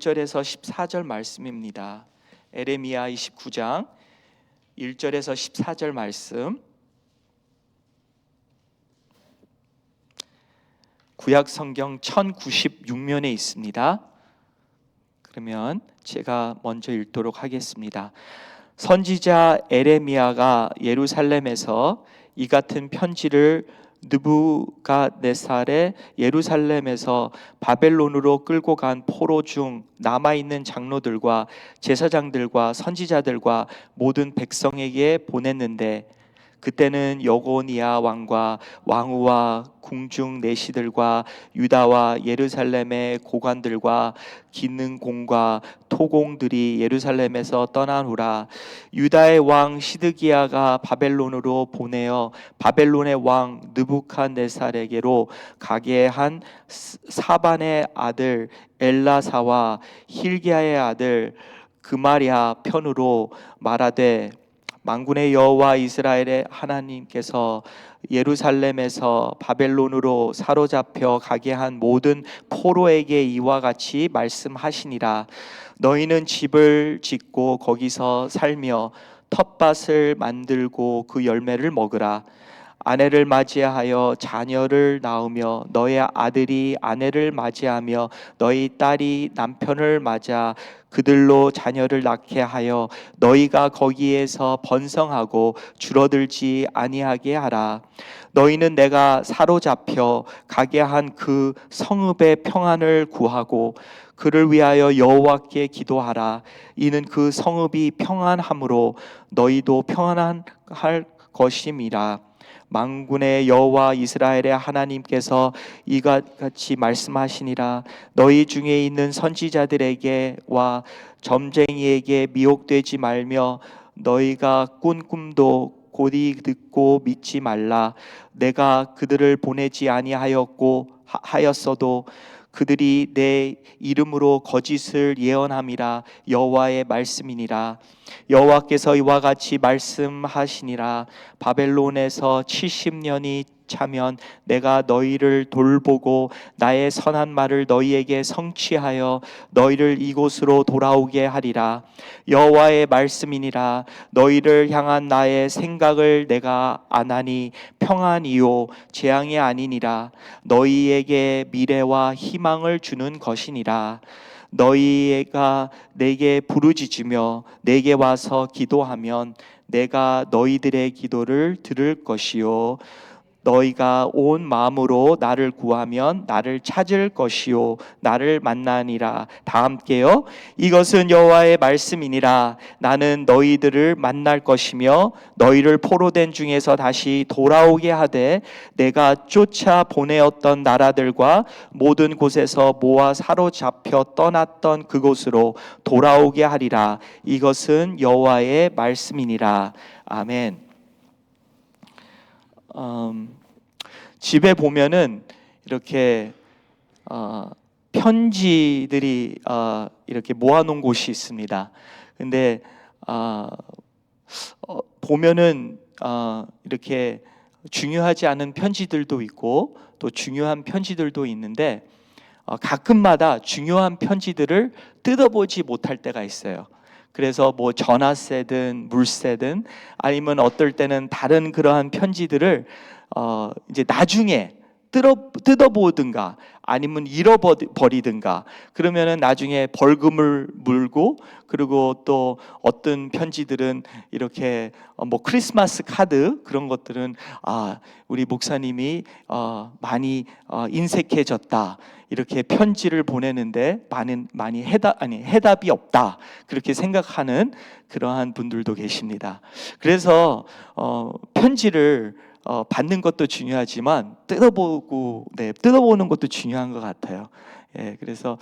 1절에서 14절 말씀입니다. 에레미야 29장 1절에서 14절 말씀, 구약 성경 1096면에 있습니다. 그러면 제가 먼저 읽도록 하겠습니다. 선지자 에레미야가 예루살렘에서 이 같은 편지를 느부갓네살의 예루살렘에서 바벨론으로 끌고 간 포로 중 남아있는 장로들과 제사장들과 선지자들과 모든 백성에게 보냈는데, 그때는 여고니아 왕과 왕후와 궁중 내시들과 유다와 예루살렘의 고관들과 기능공과 토공들이 예루살렘에서 떠난 후라. 유다의 왕 시드기야가 바벨론으로 보내어 바벨론의 왕 느부갓네살에게로 가게 한 사반의 아들 엘라사와 힐기야의 아들 그마랴 편으로 말하되, 만군의 여호와 이스라엘의 하나님께서 예루살렘에서 바벨론으로 사로잡혀 가게 한 모든 포로에게 이와 같이 말씀하시니라. 너희는 집을 짓고 거기서 살며 텃밭을 만들고 그 열매를 먹으라. 아내를 맞이하여 자녀를 낳으며 너의 아들이 아내를 맞이하며 너희 딸이 남편을 맞아 그들로 자녀를 낳게 하여 너희가 거기에서 번성하고 줄어들지 아니하게 하라. 너희는 내가 사로잡혀 가게 한 그 성읍의 평안을 구하고 그를 위하여 여호와께 기도하라. 이는 그 성읍이 평안함으로 너희도 평안할 것임이라. 만군의 여호와 이스라엘의 하나님께서 이와 같이 말씀하시니라. 너희 중에 있는 선지자들에게와 점쟁이에게 미혹되지 말며 너희가 꾼 꿈도 곧이 듣고 믿지 말라. 내가 그들을 보내지 아니하였어도 그들이 내 이름으로 거짓을 예언함이라. 여호와의 말씀이니라. 여호와께서 이와 같이 말씀하시니라. 바벨론에서 70년이 차면 내가 너희를 돌보고 나의 선한 말을 너희에게 성취하여 너희를 이곳으로 돌아오게 하리라. 여호와의 말씀이니라. 너희를 향한 나의 생각을 내가 아나니 평안이요 재앙이 아니니라. 너희에게 미래와 희망을 주는 것이니라. 너희가 내게 부르짖으며 내게 와서 기도하면 내가 너희들의 기도를 들을 것이요 너희가 온 마음으로 나를 구하면 나를 찾을 것이요 나를 만나니라. 다 함께요. 이것은 여호와의 말씀이니라. 나는 너희들을 만날 것이며 너희를 포로된 중에서 다시 돌아오게 하되 내가 쫓아 보내었던 나라들과 모든 곳에서 모아 사로잡혀 떠났던 그곳으로 돌아오게 하리라. 이것은 여호와의 말씀이니라. 아멘. 집에 보면은 이렇게 편지들이 이렇게 모아놓은 곳이 있습니다. 근데 보면은 이렇게 중요하지 않은 편지들도 있고 또 중요한 편지들도 있는데 가끔마다 중요한 편지들을 뜯어보지 못할 때가 있어요. 그래서 뭐 전화세든 물세든 아니면 어떨 때는 다른 그러한 편지들을 이제 나중에 뜯어보든가 아니면 잃어버리든가 그러면은 나중에 벌금을 물고, 그리고 또 어떤 편지들은 이렇게 뭐 크리스마스 카드 그런 것들은 우리 목사님이 많이 인색해졌다 이렇게 편지를 보내는데 많이 해답이 없다 그렇게 생각하는 그러한 분들도 계십니다. 그래서 편지를 받는 것도 중요하지만 뜯어보는 것도 중요한 것 같아요. 그래서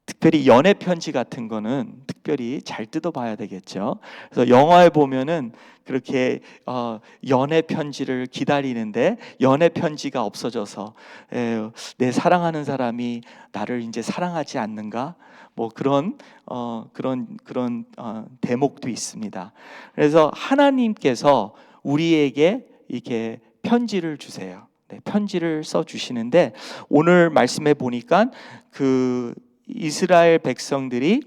특별히 연애 편지 같은 거는 특별히 잘 뜯어봐야 되겠죠. 그래서 영화에 보면은 그렇게 연애 편지를 기다리는데 연애 편지가 없어져서 내 사랑하는 사람이 나를 이제 사랑하지 않는가? 뭐 그런 대목도 있습니다. 그래서 하나님께서 우리에게 이렇게 편지를 주세요. 편지를 써 주시는데 오늘 말씀해 보니까 이스라엘 백성들이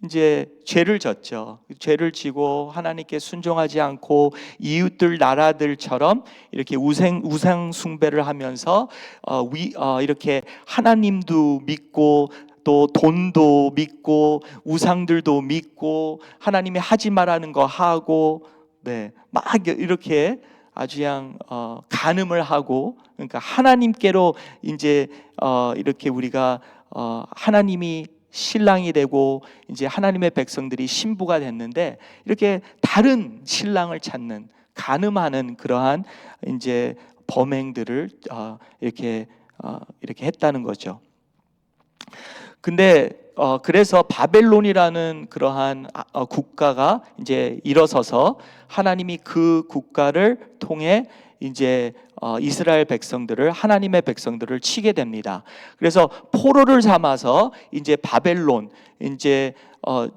이제 죄를 졌죠. 죄를 지고 하나님께 순종하지 않고 이웃들 나라들처럼 이렇게 우상 숭배를 하면서 이렇게 하나님도 믿고 또 돈도 믿고 우상들도 믿고 하나님이 하지 말라는 거 하고 막 이렇게 아주 그냥 간음을 하고, 그러니까 하나님께로 이제 이렇게 우리가 하나님이 신랑이 되고 이제 하나님의 백성들이 신부가 됐는데, 이렇게 다른 신랑을 찾는 간음하는 그러한 이제 범행들을 이렇게 했다는 거죠. 근데 그래서 바벨론이라는 그러한 국가가 이제 일어서서 하나님이 그 국가를 통해 이제 이스라엘 백성들을, 하나님의 백성들을 치게 됩니다. 그래서 포로를 삼아서 이제 바벨론, 이제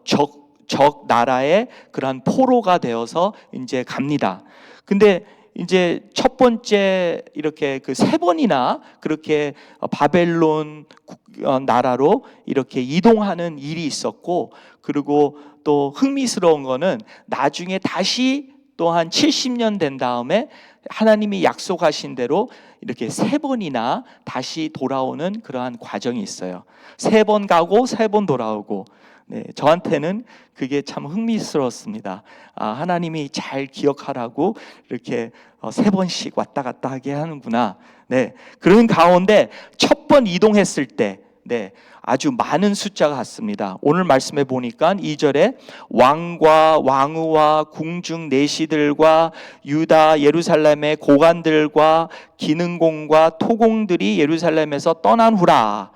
적 나라의 그러한 포로가 되어서 이제 갑니다. 근데 이제 첫 번째 이렇게 그 3번이나 그렇게 바벨론 나라로 이렇게 이동하는 일이 있었고, 그리고 또 흥미스러운 거는 나중에 다시 또한 70년 된 다음에 하나님이 약속하신 대로 이렇게 3번이나 다시 돌아오는 그러한 과정이 있어요. 3번 가고 3번 돌아오고. 저한테는 그게 참 흥미스러웠습니다. 하나님이 잘 기억하라고 이렇게 3번씩 왔다 갔다 하게 하는구나. 그런 가운데 첫 번 이동했을 때 아주 많은 숫자가 같습니다. 오늘 말씀해 보니까 2절에 왕과 왕후와 궁중 내시들과 유다 예루살렘의 고관들과 기능공과 토공들이 예루살렘에서 떠난 후라,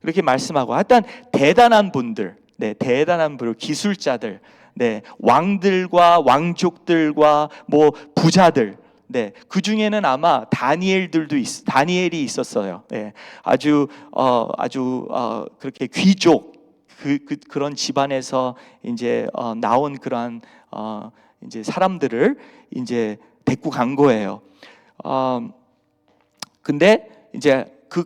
그렇게 말씀하고, 하여튼 대단한 분들, 대단한 분들, 기술자들, 왕들과 왕족들과 뭐 부자들, 그 중에는 아마 다니엘이 있었어요. 아주 그렇게 귀족 그런 집안에서 이제 나온 그러한 이제 사람들을 이제 데리고 간 거예요. 근데 이제 그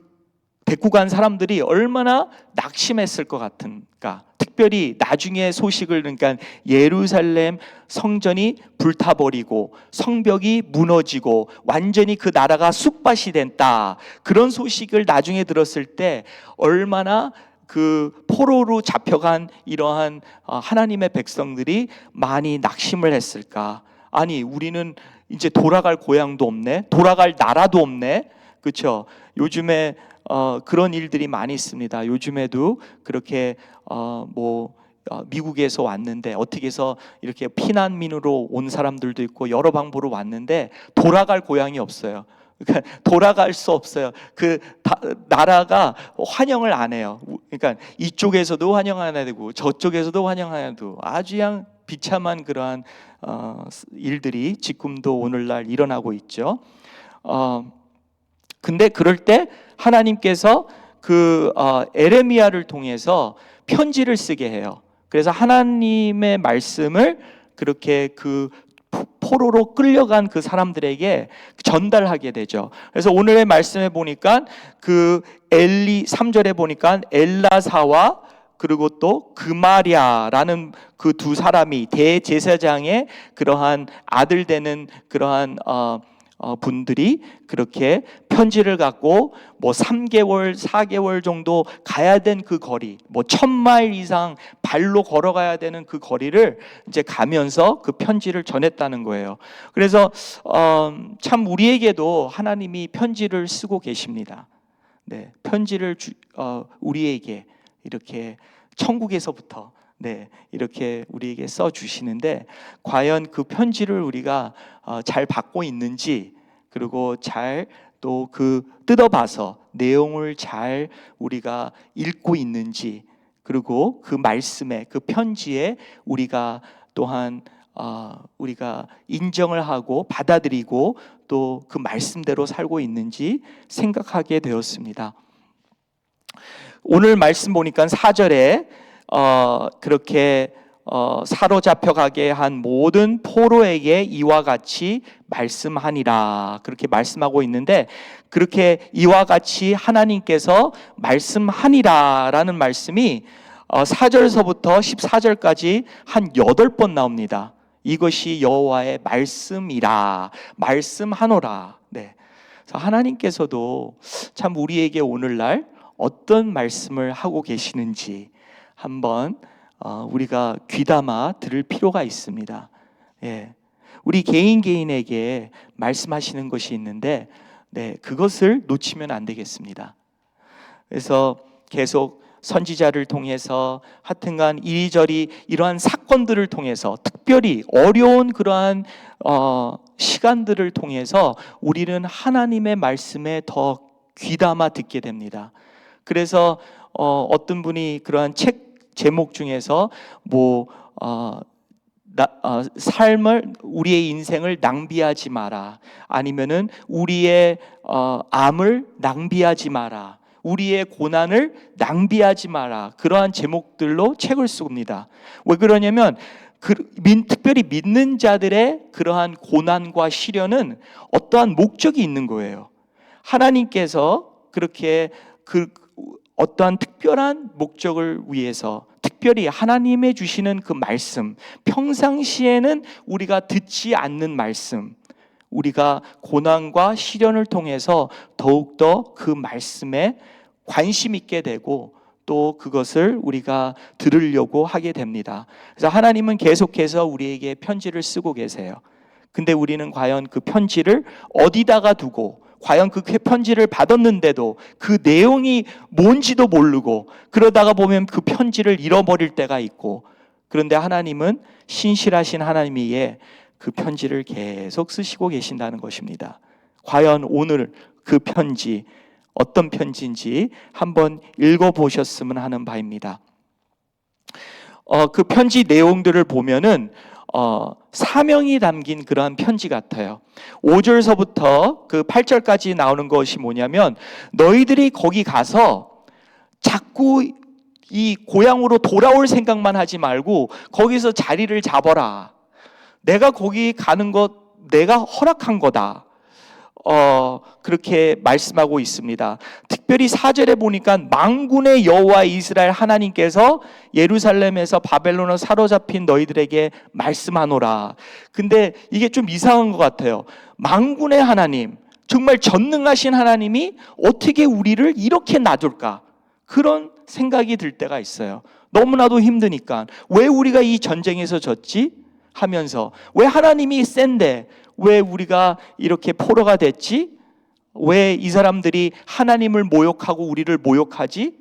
데리고 간 사람들이 얼마나 낙심했을 것 같은가. 특별히 나중에 소식을, 그러니까 예루살렘 성전이 불타버리고 성벽이 무너지고 완전히 그 나라가 쑥밭이 됐다, 그런 소식을 나중에 들었을 때 얼마나 그 포로로 잡혀간 이러한 하나님의 백성들이 많이 낙심을 했을까. 아니, 우리는 이제 돌아갈 고향도 없네, 돌아갈 나라도 없네. 그렇죠? 요즘에 그런 일들이 많이 있습니다. 요즘에도 그렇게 미국에서 왔는데 어떻게 해서 이렇게 피난민으로 온 사람들도 있고 여러 방법으로 왔는데 돌아갈 고향이 없어요. 그러니까 돌아갈 수 없어요. 나라가 환영을 안 해요. 그러니까 이쪽에서도 환영 안 해도 저쪽에서도 환영 안 해도 아주 그냥 비참한 그러한 일들이 지금도 오늘날 일어나고 있죠. 근데 그럴 때 하나님께서 에레미야를 통해서 편지를 쓰게 해요. 그래서 하나님의 말씀을 그렇게 그 포로로 끌려간 그 사람들에게 전달하게 되죠. 그래서 오늘의 말씀에 보니까 3절에 보니까 엘라사와 그리고 또 그마랴라는 그 두 사람이 대제사장의 그러한 아들 되는 그러한 분들이 그렇게 편지를 갖고 3개월, 4개월 정도 가야 된 그 거리, 1000마일 이상 발로 걸어가야 되는 그 거리를 이제 가면서 그 편지를 전했다는 거예요. 그래서 참 우리에게도 하나님이 편지를 쓰고 계십니다. 편지를 우리에게 이렇게 천국에서부터 이렇게 우리에게 써 주시는데, 과연 그 편지를 우리가 잘 받고 있는지, 그리고 잘 또 뜯어봐서 내용을 잘 우리가 읽고 있는지, 그리고 그 말씀에, 그 편지에 우리가 또한 우리가 인정을 하고 받아들이고 또 그 말씀대로 살고 있는지 생각하게 되었습니다. 오늘 말씀 보니까 4절에 그렇게 사로잡혀 가게 한 모든 포로에게 이와 같이 말씀하니라, 그렇게 말씀하고 있는데, 그렇게 이와 같이 하나님께서 말씀하니라라는 말씀이 4절서부터 14절까지 한 8번 나옵니다. 이것이 여호와의 말씀이라, 말씀하노라. 네. 그래서 하나님께서도 참 우리에게 오늘날 어떤 말씀을 하고 계시는지 한번 우리가 귀담아 들을 필요가 있습니다. 예. 우리 개인에게 말씀하시는 것이 있는데, 네, 그것을 놓치면 안 되겠습니다. 그래서 계속 선지자를 통해서 하여튼간 이리저리 이러한 사건들을 통해서, 특별히 어려운 그러한 시간들을 통해서 우리는 하나님의 말씀에 더 귀담아 듣게 됩니다. 그래서 어떤 분이 그러한 책 제목 중에서 삶을, 우리의 인생을 낭비하지 마라, 아니면은 우리의 암을 낭비하지 마라, 우리의 고난을 낭비하지 마라, 그러한 제목들로 책을 씁니다. 왜 그러냐면 특별히 믿는 자들의 그러한 고난과 시련은 어떠한 목적이 있는 거예요. 하나님께서 그렇게 어떠한 특별한 목적을 위해서, 특별히 하나님의 주시는 그 말씀, 평상시에는 우리가 듣지 않는 말씀, 우리가 고난과 시련을 통해서 더욱더 그 말씀에 관심 있게 되고 또 그것을 우리가 들으려고 하게 됩니다. 그래서 하나님은 계속해서 우리에게 편지를 쓰고 계세요. 근데 우리는 과연 그 편지를 어디다가 두고, 과연 그 편지를 받았는데도 그 내용이 뭔지도 모르고, 그러다가 보면 그 편지를 잃어버릴 때가 있고, 그런데 하나님은 신실하신 하나님이기에 그 편지를 계속 쓰시고 계신다는 것입니다. 과연 오늘 그 편지 어떤 편지인지 한번 읽어보셨으면 하는 바입니다. 그 편지 내용들을 보면은 사명이 담긴 그러한 편지 같아요. 5절서부터 그 8절까지 나오는 것이 뭐냐면, 너희들이 거기 가서 자꾸 이 고향으로 돌아올 생각만 하지 말고 거기서 자리를 잡아라. 내가 거기 가는 것 내가 허락한 거다. 그렇게 말씀하고 있습니다. 특별히 4절에 보니까 만군의 여호와 이스라엘 하나님께서 예루살렘에서 바벨론으로 사로잡힌 너희들에게 말씀하노라. 근데 이게 좀 이상한 것 같아요. 만군의 하나님, 정말 전능하신 하나님이 어떻게 우리를 이렇게 놔둘까? 그런 생각이 들 때가 있어요. 너무나도 힘드니까 왜 우리가 이 전쟁에서 졌지? 하면서, 왜 하나님이 센데 왜 우리가 이렇게 포로가 됐지? 왜 이 사람들이 하나님을 모욕하고 우리를 모욕하지?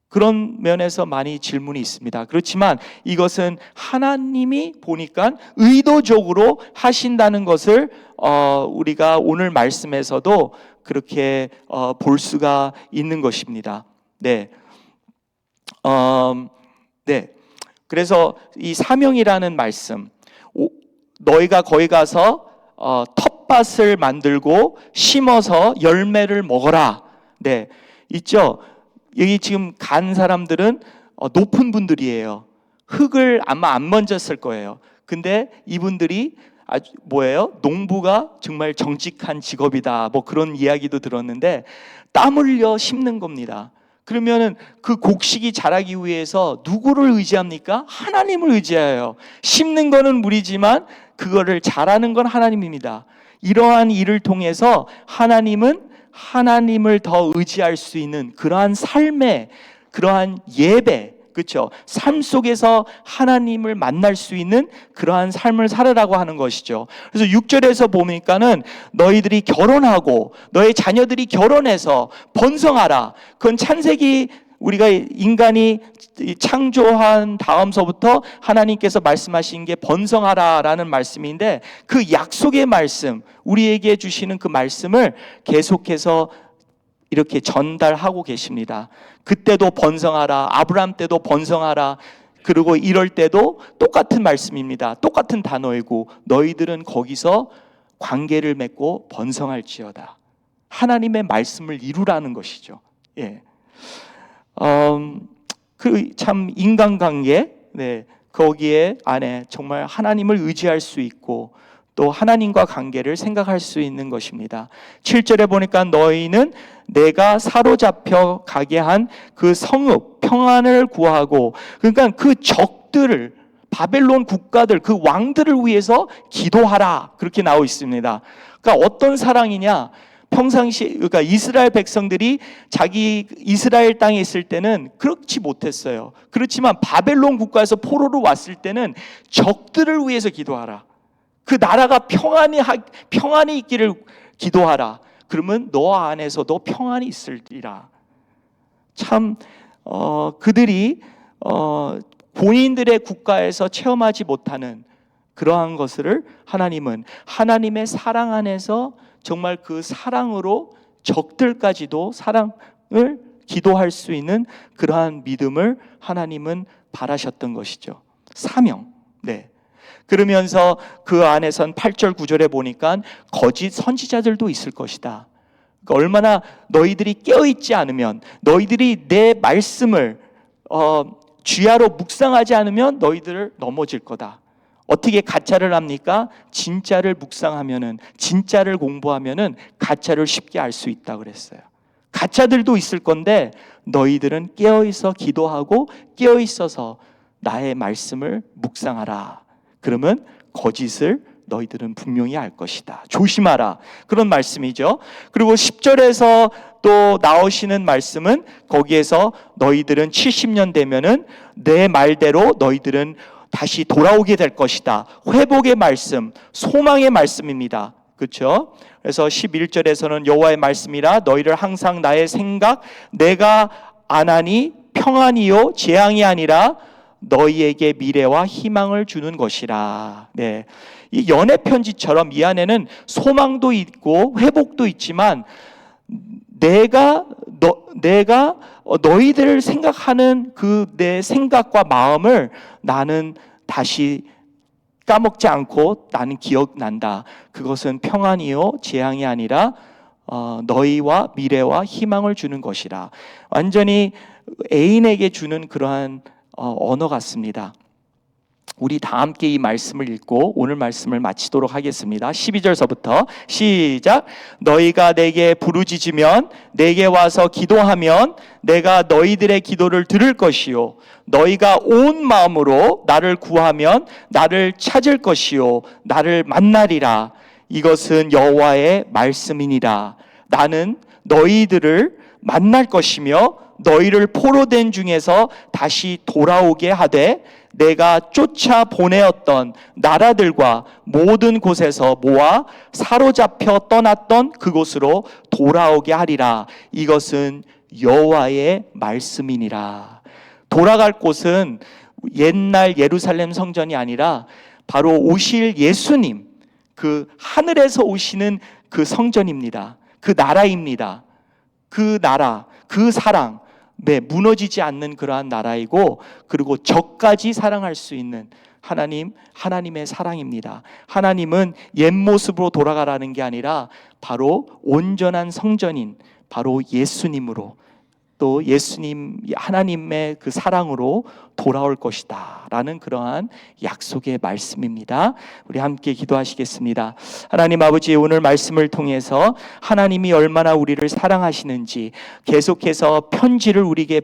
그런 면에서 많이 질문이 있습니다. 그렇지만 이것은 하나님이 보니까 의도적으로 하신다는 것을 우리가 오늘 말씀에서도 그렇게 볼 수가 있는 것입니다. 네. 네. 그래서 이 사명이라는 말씀, 너희가 거기 가서 텃밭을 만들고 심어서 열매를 먹어라. 네, 있죠. 여기 지금 간 사람들은 높은 분들이에요. 흙을 아마 안 만졌을 거예요. 근데 이분들이 아주 뭐예요? 농부가 정말 정직한 직업이다, 뭐 그런 이야기도 들었는데, 땀 흘려 심는 겁니다. 그러면은 그 곡식이 자라기 위해서 누구를 의지합니까? 하나님을 의지해요. 심는 거는 무리지만 그거를 자라는 건 하나님입니다. 이러한 일을 통해서 하나님은 하나님을 더 의지할 수 있는 그러한 삶의, 그러한 예배, 그렇죠? 삶 속에서 하나님을 만날 수 있는 그러한 삶을 살아라고 하는 것이죠. 그래서 6절에서 보니까는 너희들이 결혼하고 너희 자녀들이 결혼해서 번성하라. 그건 창세기, 우리가 인간이 창조한 다음서부터 하나님께서 말씀하신 게 번성하라라는 말씀인데, 그 약속의 말씀, 우리에게 주시는 그 말씀을 계속해서 이렇게 전달하고 계십니다. 그때도 번성하라, 아브라함 때도 번성하라, 그리고 이럴 때도 똑같은 말씀입니다. 똑같은 단어이고, 너희들은 거기서 관계를 맺고 번성할지어다. 하나님의 말씀을 이루라는 것이죠. 예. 그 참 인간관계, 네, 거기에 안에 정말 하나님을 의지할 수 있고 또 하나님과 관계를 생각할 수 있는 것입니다. 7절에 보니까 너희는 내가 사로잡혀 가게 한 그 성읍 평안을 구하고, 그러니까 그 적들을, 바벨론 국가들, 그 왕들을 위해서 기도하라, 그렇게 나와 있습니다. 그러니까 어떤 사랑이냐, 평상시, 그러니까 이스라엘 백성들이 자기 이스라엘 땅에 있을 때는 그렇지 못했어요. 그렇지만 바벨론 국가에서 포로로 왔을 때는 적들을 위해서 기도하라. 그 나라가 평안이 있기를 기도하라. 그러면 너 안에서도 평안이 있으리라. 참 그들이 본인들의 국가에서 체험하지 못하는 그러한 것을 하나님은 하나님의 사랑 안에서 정말 그 사랑으로 적들까지도 사랑을 기도할 수 있는 그러한 믿음을 하나님은 바라셨던 것이죠. 사명. 네. 그러면서 그 안에선 8절 9절에 보니까 거짓 선지자들도 있을 것이다. 그러니까 얼마나 너희들이 깨어있지 않으면, 너희들이 내 말씀을 쥐하로 묵상하지 않으면 너희들을 넘어질 거다. 어떻게 가짜를 합니까? 진짜를 묵상하면은, 진짜를 공부하면은 가짜를 쉽게 알 수 있다 그랬어요. 가짜들도 있을 건데 너희들은 깨어있어 기도하고 깨어있어서 나의 말씀을 묵상하라. 그러면 거짓을 너희들은 분명히 알 것이다. 조심하라. 그런 말씀이죠. 그리고 10절에서 또 나오시는 말씀은 거기에서 너희들은 70년 되면은 내 말대로 너희들은 다시 돌아오게 될 것이다. 회복의 말씀, 소망의 말씀입니다. 그렇죠? 그래서 11절에서는 여호와의 말씀이라 너희를 항상 나의 생각 내가 안 하니 평안이요 재앙이 아니라 너희에게 미래와 희망을 주는 것이라. 네. 이 연애 편지처럼 이 안에는 소망도 있고 회복도 있지만 내가 너희들을 생각하는 그 내 생각과 마음을 나는 다시 까먹지 않고 나는 기억난다. 그것은 평안이요 재앙이 아니라 너희와 미래와 희망을 주는 것이라. 완전히 애인에게 주는 그러한 언어 같습니다. 우리 다 함께 이 말씀을 읽고 오늘 말씀을 마치도록 하겠습니다. 12절서부터 시작. 너희가 내게 부르짖으면 내게 와서 기도하면 내가 너희들의 기도를 들을 것이요 너희가 온 마음으로 나를 구하면 나를 찾을 것이요 나를 만나리라. 이것은 여호와의 말씀이니라. 나는 너희들을 만날 것이며 너희를 포로된 중에서 다시 돌아오게 하되 내가 쫓아 보내었던 나라들과 모든 곳에서 모아 사로잡혀 떠났던 그곳으로 돌아오게 하리라. 이것은 여호와의 말씀이니라. 돌아갈 곳은 옛날 예루살렘 성전이 아니라 바로 오실 예수님, 그 하늘에서 오시는 그 성전입니다. 그 나라입니다. 그 나라, 그 사랑, 네, 무너지지 않는 그러한 나라이고, 그리고 적까지 사랑할 수 있는 하나님의 사랑입니다. 하나님은 옛 모습으로 돌아가라는 게 아니라 바로 온전한 성전인 바로 예수님으로, 또 예수님 하나님의 그 사랑으로 돌아올 것이다 라는 그러한 약속의 말씀입니다. 우리 함께 기도하시겠습니다. 하나님 아버지, 오늘 말씀을 통해서 하나님이 얼마나 우리를 사랑하시는지 계속해서 편지를 우리에게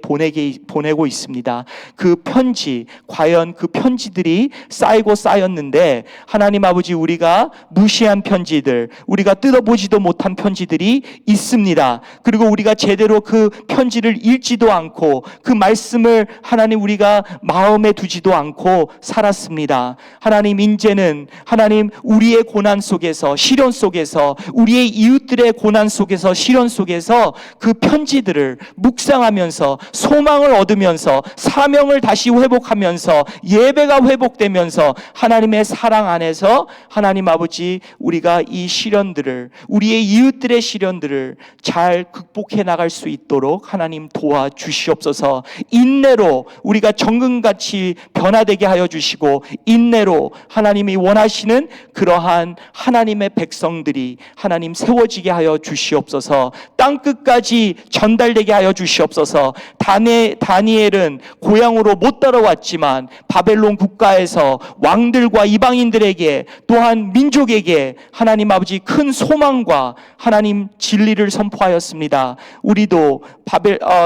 보내고 있습니다. 그 편지, 과연 그 편지들이 쌓이고 쌓였는데 하나님 아버지, 우리가 무시한 편지들, 우리가 뜯어보지도 못한 편지들이 있습니다. 그리고 우리가 제대로 그 편지를 읽지도 않고 그 말씀을 하나님 우리가 마음에 두지도 않고 살았습니다. 하나님, 이제는 하나님 우리의 고난 속에서, 시련 속에서, 우리의 이웃들의 고난 속에서, 시련 속에서 그 편지들을 묵상하면서 소망을 얻으면서 사명을 다시 회복하면서 예배가 회복되면서 하나님의 사랑 안에서 하나님 아버지, 우리가 이 시련들을, 우리의 이웃들의 시련들을 잘 극복해 나갈 수 있도록 하나님 하나님 도와주시옵소서. 인내로 우리가 정금같이 변화되게 하여 주시고, 인내로 하나님이 원하시는 그러한 하나님의 백성들이 하나님 세워지게 하여 주시옵소서. 땅끝까지 전달되게 하여 주시옵소서. 다니엘은 고향으로 못 따라왔지만 바벨론 국가에서 왕들과 이방인들에게, 또한 민족에게 하나님 아버지 큰 소망과 하나님 진리를 선포하였습니다. 우리도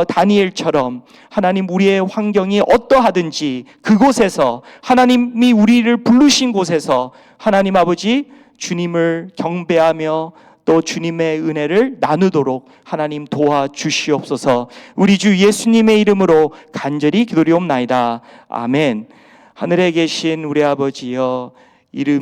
다니엘처럼 하나님 우리의 환경이 어떠하든지 그곳에서, 하나님이 우리를 부르신 곳에서 하나님 아버지 주님을 경배하며 또 주님의 은혜를 나누도록 하나님 도와주시옵소서. 우리 주 예수님의 이름으로 간절히 기도리옵나이다. 아멘. 하늘에 계신 우리 아버지여, 이름이